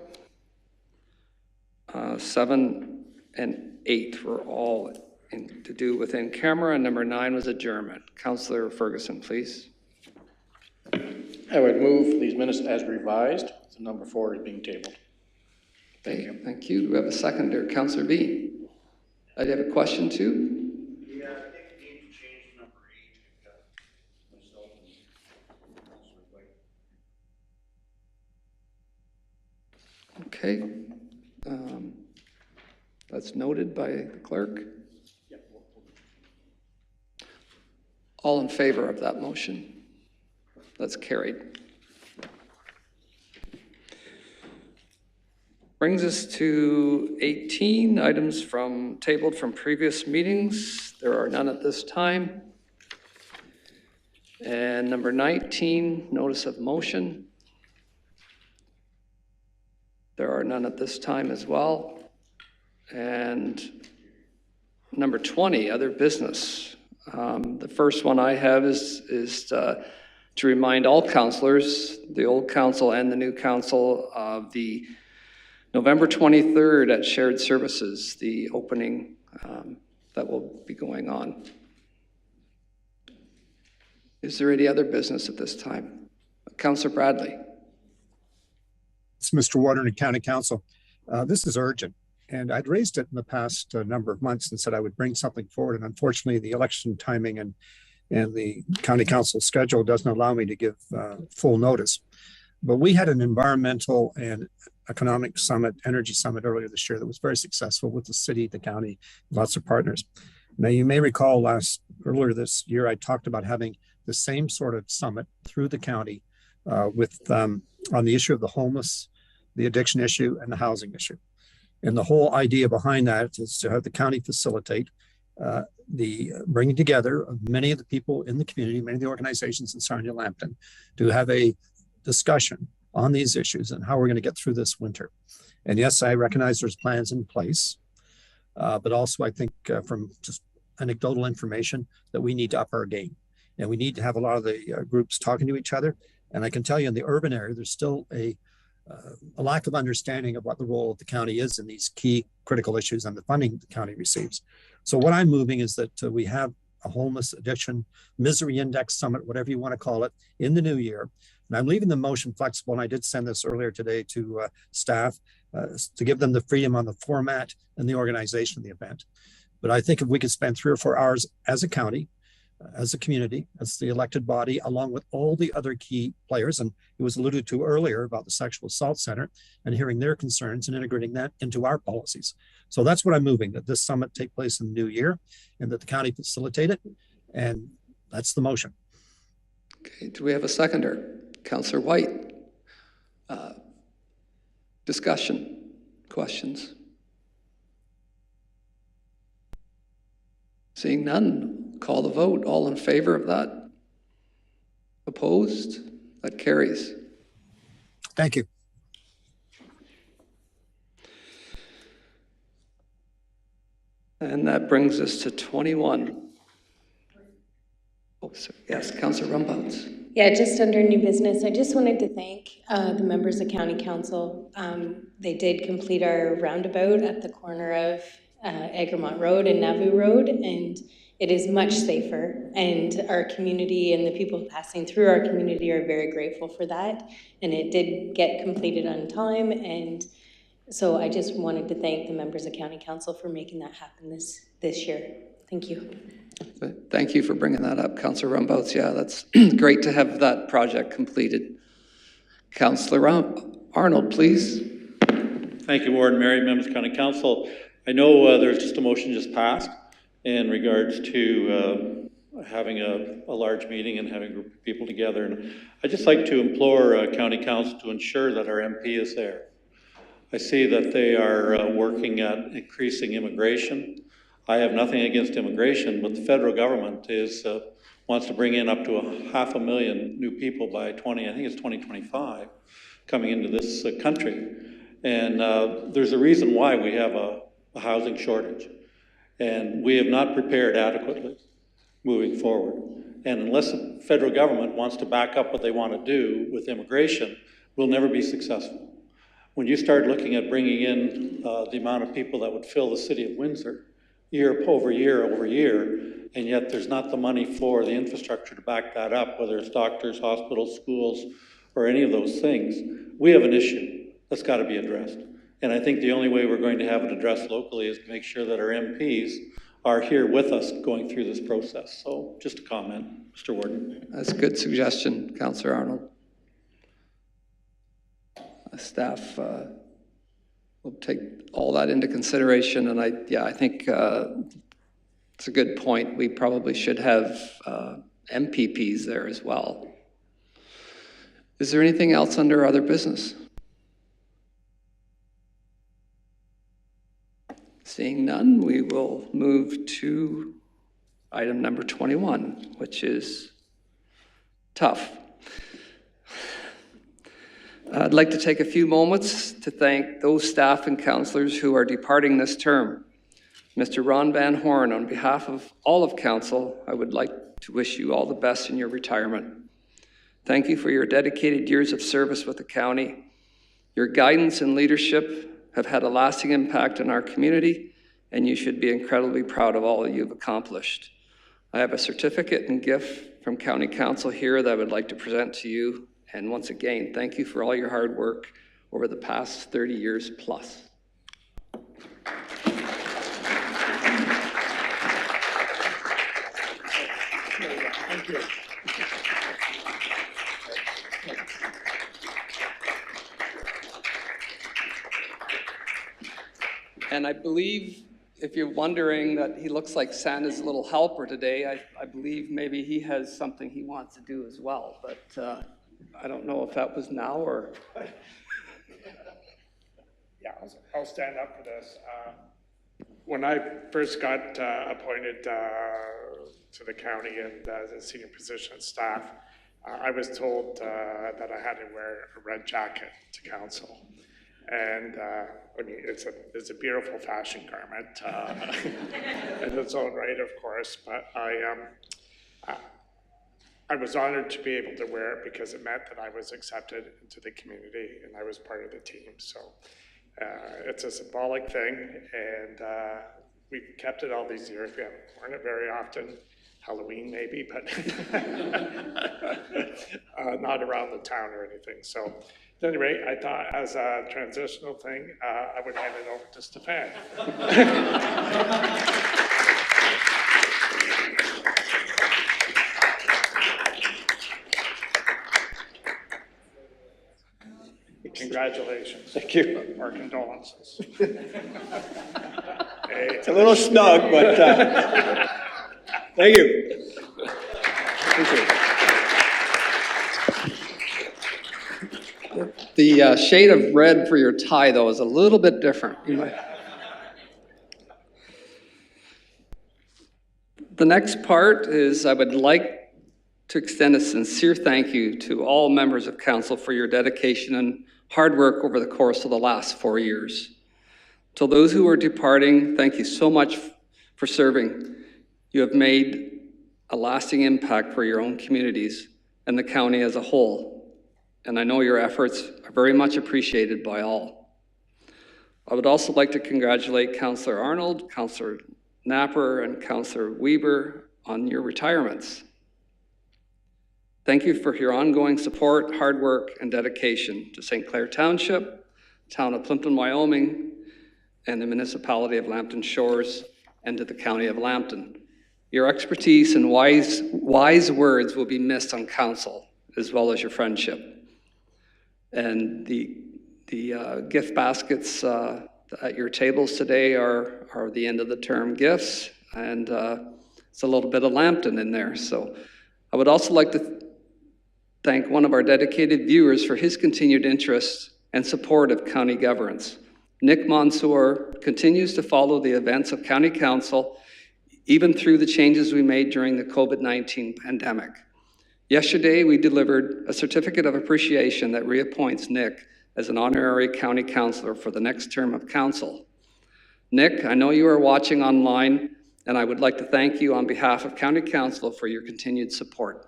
7 and 8 were all to do with in camera, and number 9 was adjournment. Councillor Ferguson, please. I would move these minutes as revised. So number 4 is being tabled. Thank you. Do we have a seconder? Councillor B. Do you have a question too? Yeah, I think we need to change number 8. Myself and Councillor White. Okay. That's noted by the clerk. All in favor of that motion? That's carried. Brings us to 18 items tabled from previous meetings. There are none at this time. And number 19, notice of motion. There are none at this time as well. And number 20, other business. The first one I have is to remind all councillors, the old council and the new council, of the November 23rd at Shared Services, the opening that will be going on. Is there any other business at this time? Councillor Bradley. It's Mr. Warden and County Council. This is urgent, and I'd raised it in the past number of months and said I would bring something forward, and unfortunately the election timing and the County Council schedule doesn't allow me to give full notice. But we had an environmental and economic summit, energy summit earlier this year that was very successful with the city, the county, lots of partners. Now, you may recall earlier this year, I talked about having the same sort of summit through the county on the issue of the homeless, the addiction issue, and the housing issue. And the whole idea behind that is to have the county facilitate the bringing together of many of the people in the community, many of the organizations in Sarnia-Lambton, to have a discussion on these issues and how we're going to get through this winter. And yes, I recognize there's plans in place, but also I think from just anecdotal information that we need to up our game. And we need to have a lot of the groups talking to each other. And I can tell you in the urban area, there's still a lack of understanding of what the role of the county is in these key critical issues and the funding the county receives. So what I'm moving is that we have a homeless addiction misery index summit, whatever you want to call it, in the new year. And I'm leaving the motion flexible, and I did send this earlier today to staff to give them the freedom on the format and the organization of the event. But I think if we could spend 3 or 4 hours as a county, as a community, as the elected body, along with all the other key players, and it was alluded to earlier about the Sexual Assault Center, and hearing their concerns and integrating that into our policies. So that's what I'm moving, that this summit take place in the new year and that the county facilitate it. And that's the motion. Okay, do we have a seconder? Councillor White. Discussion, questions? Seeing none, call the vote. All in favor of that? Opposed? That carries. Thank you. And that brings us to 21. Oh, sorry. Yes, Councillor Rumbouts. Yeah, just under new business, I just wanted to thank the members of County Council. They did complete our roundabout at the corner of Egremont Road and Nauvoo Road, and it is much safer, and our community and the people passing through our community are very grateful for that, and it did get completed on time, and so I just wanted to thank the members of County Council for making that happen this year. Thank you. Thank you for bringing that up, Councillor Rumbouts. Yeah, that's great to have that project completed. Councillor Arnold, please. Thank you, Warden Mary, members of County Council. I know there's just a motion just passed in regards to having a large meeting and having a group of people together. And I'd just like to implore County Council to ensure that our MP is there. I see that they are working at increasing immigration. I have nothing against immigration, but the federal government wants to bring in up to 500,000 new people by 2025 coming into this country. And there's a reason why we have a housing shortage. And we have not prepared adequately moving forward. And unless the federal government wants to back up what they want to do with immigration, we'll never be successful. When you start looking at bringing in the amount of people that would fill the city of Windsor, year over year, and yet there's not the money for the infrastructure to back that up, whether it's doctors, hospitals, schools, or any of those things, we have an issue that's got to be addressed. And I think the only way we're going to have it addressed locally is to make sure that our MPs are here with us going through this process. So just a comment, Mr. Warden. That's a good suggestion, Councillor Arnold. Staff will take all that into consideration, and I think it's a good point. We probably should have MPPs there as well. Is there anything else under other business? Seeing none, we will move to item number 21, which is tough. I'd like to take a few moments to thank those staff and councillors who are departing this term. Mr. Ron Van Horn, on behalf of all of council, I would like to wish you all the best in your retirement. Thank you for your dedicated years of service with the county. Your guidance and leadership have had a lasting impact on our community, and you should be incredibly proud of all that you've accomplished. I have a certificate and gift from County Council here that I would like to present to you. And once again, thank you for all your hard work over the past 30 years plus. Thank you. And I believe, if you're wondering, that he looks like Santa's little helper today, I believe maybe he has something he wants to do as well, but I don't know if that was now or... Yeah, I'll stand up for this. When I first got appointed to the county and as a senior position staff, I was told that I had to wear a red jacket to council. And I mean, it's a beautiful fashion garment in its own right, of course, but I was honored to be able to wear it because it meant that I was accepted into the community and I was part of the team. So it's a symbolic thing, and we've kept it all these years. We haven't worn it very often. Halloween maybe, but not around the town or anything. So at any rate, I thought as a transitional thing, I would hand it over to Stefan. Congratulations. Thank you. Our condolences. It's a little snug, but thank you. Thank you. The shade of red for your tie, though, is a little bit different. The next part is I would like to extend a sincere thank you to all members of council for your dedication and hard work over the course of the last 4 years. To those who are departing, thank you so much for serving. You have made a lasting impact for your own communities and the county as a whole, and I know your efforts are very much appreciated by all. I would also like to congratulate Councillor Arnold, Councillor Napper, and Councillor Weber on your retirements. Thank you for your ongoing support, hard work, and dedication to St. Clair Township, Town of Plimpton, Wyoming, and the Municipality of Lambton Shores, and to the County of Lambton. Your expertise and wise words will be missed on council, as well as your friendship. And the gift baskets at your tables today are the end of the term gifts, and it's a little bit of Lambton in there. So I would also like to thank one of our dedicated viewers for his continued interest and support of county governance. Nick Mansour continues to follow the events of County Council, even through the changes we made during the COVID-19 pandemic. Yesterday, we delivered a certificate of appreciation that reappoints Nick as an honorary county councillor for the next term of council. Nick, I know you are watching online, and I would like to thank you on behalf of County Council for your continued support.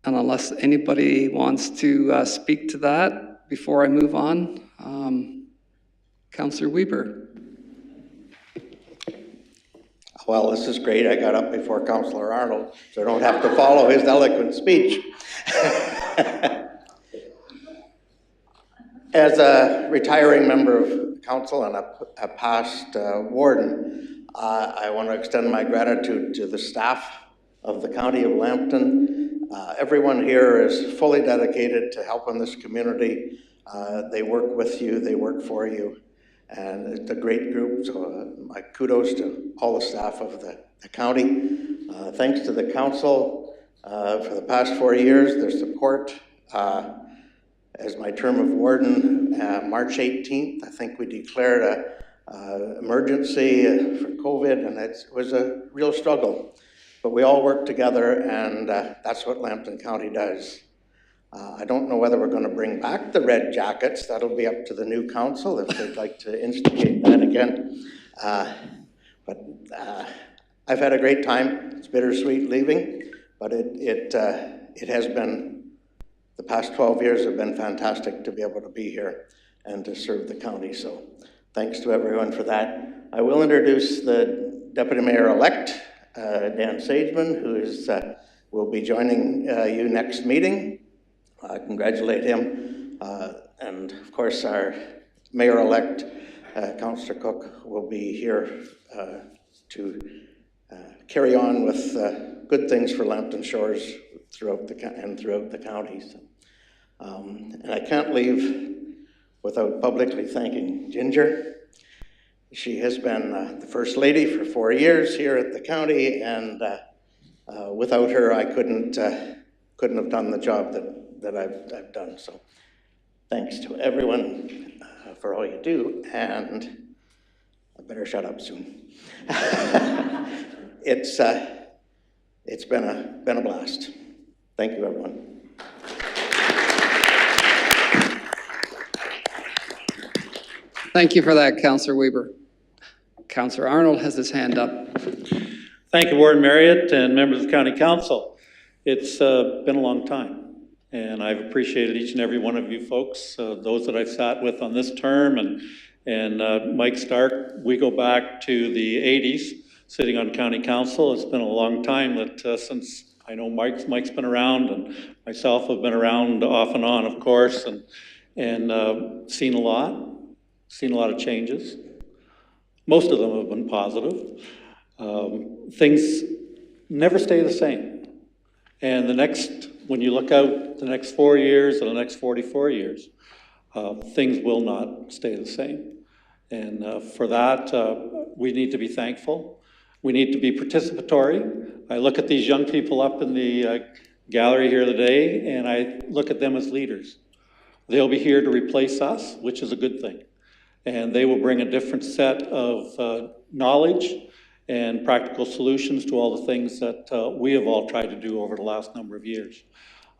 And unless anybody wants to speak to that before I move on, Councillor Weber. Well, this is great. I got up before Councillor Arnold, so I don't have to follow his eloquent speech. As a retiring member of council and a past warden, I want to extend my gratitude to the staff of the County of Lambton. Everyone here is fully dedicated to helping this community. They work with you, they work for you, and it's a great group, so my kudos to all the staff of the county. Thanks to the council for the past 4 years, their support. As my term of warden, March 18th, I think we declared an emergency for COVID, and it was a real struggle. But we all work together, and that's what Lambton County does. I don't know whether we're going to bring back the red jackets. That'll be up to the new council if they'd like to instigate that again. But I've had a great time. It's bittersweet leaving, but it has been, the past 12 years have been fantastic to be able to be here and to serve the county. So thanks to everyone for that. I will introduce the Deputy Mayor-elect, Dan Sageman, who will be joining you next meeting. Congratulate him. And of course, our Mayor-elect, Councillor Cook, will be here to carry on with good things for Lambton Shores throughout the county. So, and I can't leave without publicly thanking Ginger. She has been the First Lady for 4 years here at the county, and without her, I couldn't have done the job that I've done. So thanks to everyone for all you do, and I better shut up soon. It's been a blast. Thank you, everyone. Thank you for that, Councillor Weber. Councillor Arnold has his hand up. Thank you, Warden Marriott and members of the County Council. It's been a long time, and I've appreciated each and every one of you folks, those that I've sat with on this term, and Mike Stark. We go back to the 80s, sitting on County Council. It's been a long time that since I know Mike's been around, and myself have been around off and on, of course, and seen a lot of changes. Most of them have been positive. Things never stay the same. And when you look out the next 4 years or the next 44 years, things will not stay the same. And for that, we need to be thankful. We need to be participatory. I look at these young people up in the gallery here today, and I look at them as leaders. They'll be here to replace us, which is a good thing. And they will bring a different set of knowledge and practical solutions to all the things that we have all tried to do over the last number of years.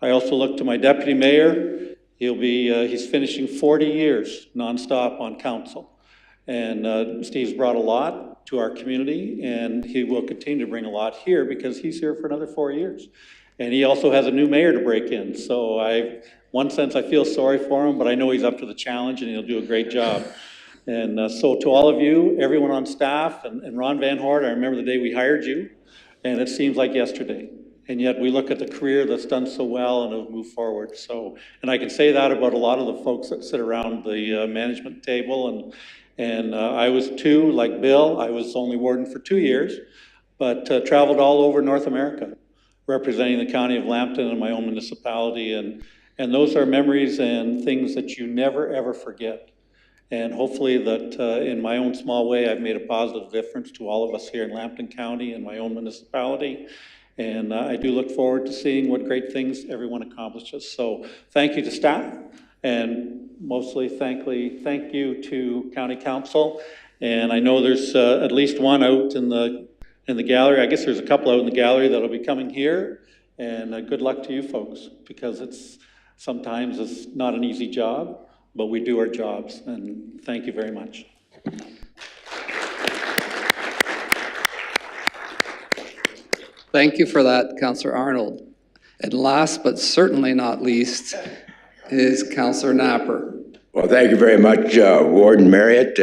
I also look to my deputy mayor. He's finishing 40 years nonstop on council. And Steve's brought a lot to our community, and he will continue to bring a lot here because he's here for another 4 years. And he also has a new mayor to break in. So one sense, I feel sorry for him, but I know he's up to the challenge and he'll do a great job. And so to all of you, everyone on staff, and Ron Van Hort, I remember the day we hired you, and it seems like yesterday. And yet we look at the career that's done so well and have moved forward. So, and I can say that about a lot of the folks that sit around the management table. And I was too, like Bill, I was only warden for 2 years, but traveled all over North America, representing the County of Lambton and my own municipality. And those are memories and things that you never, ever forget. And hopefully that in my own small way, I've made a positive difference to all of us here in Lambton County and my own municipality. And I do look forward to seeing what great things everyone accomplishes. So thank you to staff, and mostly thank you to County Council. And I know there's at least one out in the gallery. I guess there's a couple out in the gallery that'll be coming here. And good luck to you folks, because sometimes it's not an easy job, but we do our jobs, and thank you very much. Thank you for that, Councillor Arnold. And last but certainly not least is Councillor Napper. Well, thank you very much, Warden Marriott.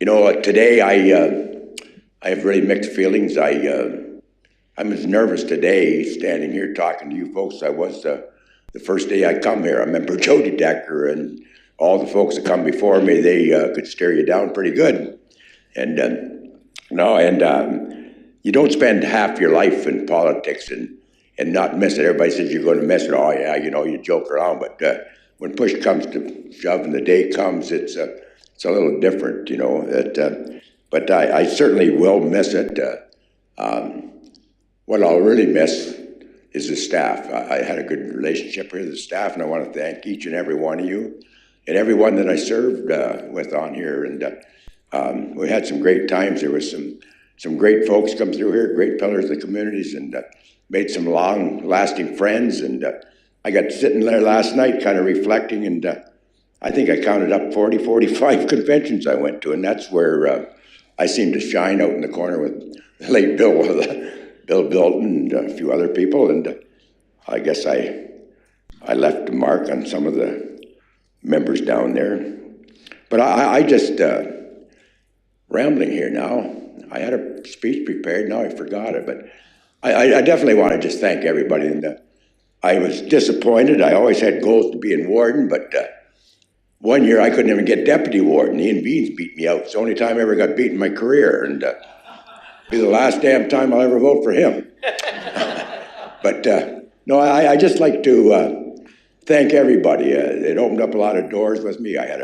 You know, today I I have really mixed feelings. I'm as nervous today standing here talking to you folks as I was the first day I come here. I remember Jody Decker and all the folks that come before me, they could stare you down pretty good. And you don't spend half your life in politics and not miss it. Everybody says you're going to miss it. Oh yeah, you know, you joke around, but when push comes to shove and the day comes, it's a little different, you know. But I certainly will miss it. What I'll really miss is the staff. I had a good relationship here with the staff, and I want to thank each and every one of you and everyone that I served with on here. And we had some great times. There was some great folks come through here, great pillars of the communities, and made some long-lasting friends. And I got sitting there last night kind of reflecting, and I think I counted up 40, 45 conventions I went to, and that's where I seemed to shine out in the corner with the late Bill Bilton and a few other people. And I guess I left a mark on some of the members down there. But I just, rambling here now, I had a speech prepared, now I forgot it, but I definitely want to just thank everybody. And I was disappointed. I always had goals to be in warden, but one year I couldn't even get deputy warden. Ian Beans beat me out. It's the only time I ever got beat in my career, and be the last damn time I'll ever vote for him. But no, I just like to thank everybody. It opened up a lot of doors with me. I had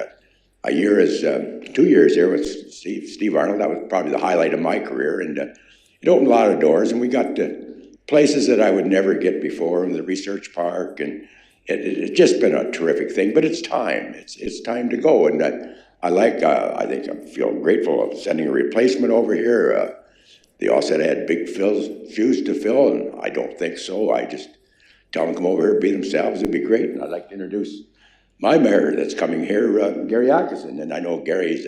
a year 2 years here with Steve Arnold. That was probably the highlight of my career, and it opened a lot of doors, and we got to places that I would never get before, in the research park, and it's just been a terrific thing. But it's time. It's time to go, and I think I feel grateful of sending a replacement over here. They all said I had big shoes to fill, and I don't think so. I just tell them to come over here, be themselves. It'd be great. And I'd like to introduce my mayor that's coming here, Gary Atkinson. And I know Gary's,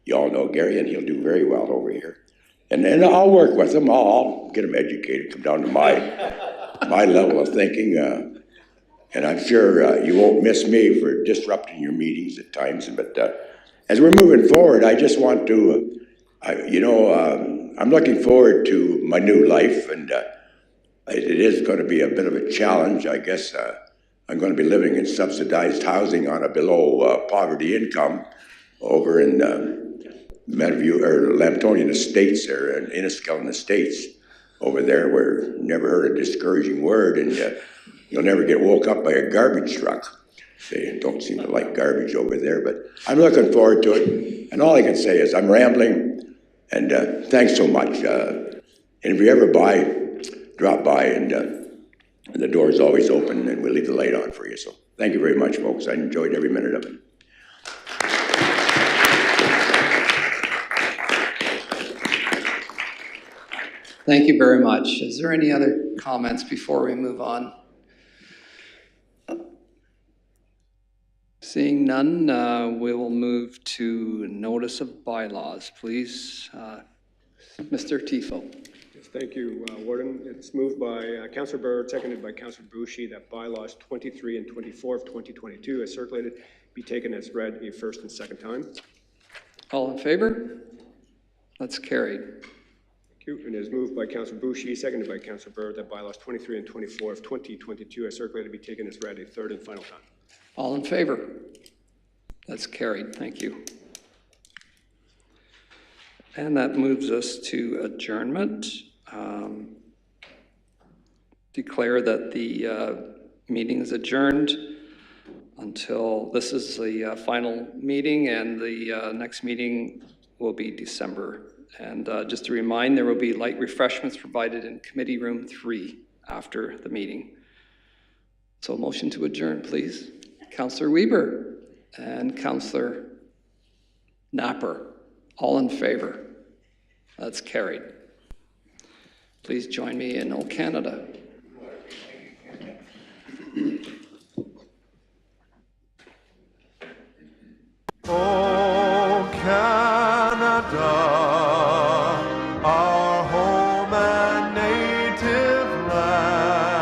you all know Gary, and he'll do very well over here. And I'll work with him. I'll get him educated, come down to my level of thinking. And I'm sure you won't miss me for disrupting your meetings at times. But as we're moving forward, I just want to, I'm looking forward to my new life, and it is going to be a bit of a challenge. I guess I'm going to be living in subsidized housing on a below poverty income over in Meadowview or Lambtonian Estates there, in Enniskillen Estates over there, where you never heard a discouraging word, and you'll never get woke up by a garbage truck. They don't seem to like garbage over there, but I'm looking forward to it. And all I can say is I'm rambling. And thanks so much. And if you ever drop by, and the door's always open, and we'll leave the light on for you. So thank you very much, folks. I enjoyed every minute of it. Thank you very much. Is there any other comments before we move on? Seeing none, we will move to notice of bylaws, please. Mr. Tifo. Yes, thank you, Warden. It's moved by Councillor Bird, seconded by Councillor Bouchy, that bylaws 23 and 24 of 2022 as circulated be taken as read a first and second time. All in favor? That's carried. Thank you. And it is moved by Councillor Bouchy, seconded by Councillor Bird, that bylaws 23 and 24 of 2022 as circulated be taken as read a third and final time. All in favor? That's carried. Thank you. And that moves us to adjournment. Declare that the meeting is adjourned until this is the final meeting, and the next meeting will be December. And just to remind, there will be light refreshments provided in Committee Room 3 after the meeting. So a motion to adjourn, please. Councillor Weber and Councillor Napper, all in favor? That's carried. Please join me in O Canada. O Canada, our home and native land,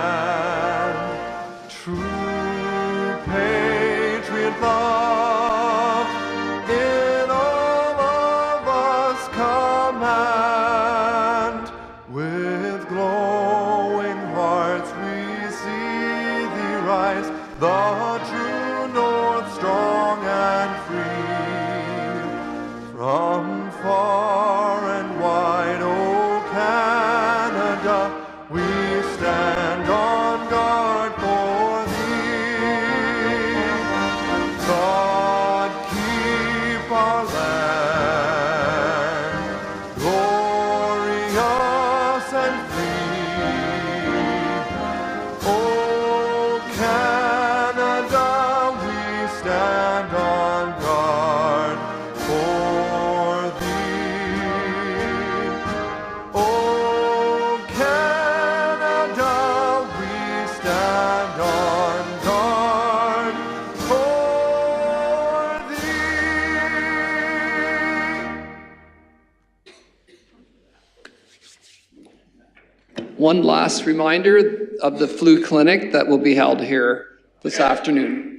true patriot love in all of us command. we stand on guard for thee. God, keep our land glorious and free. Oh, Canada, we stand on guard for thee. Oh, Canada, we stand on guard for thee. One last reminder of the flu clinic that will be held here this afternoon.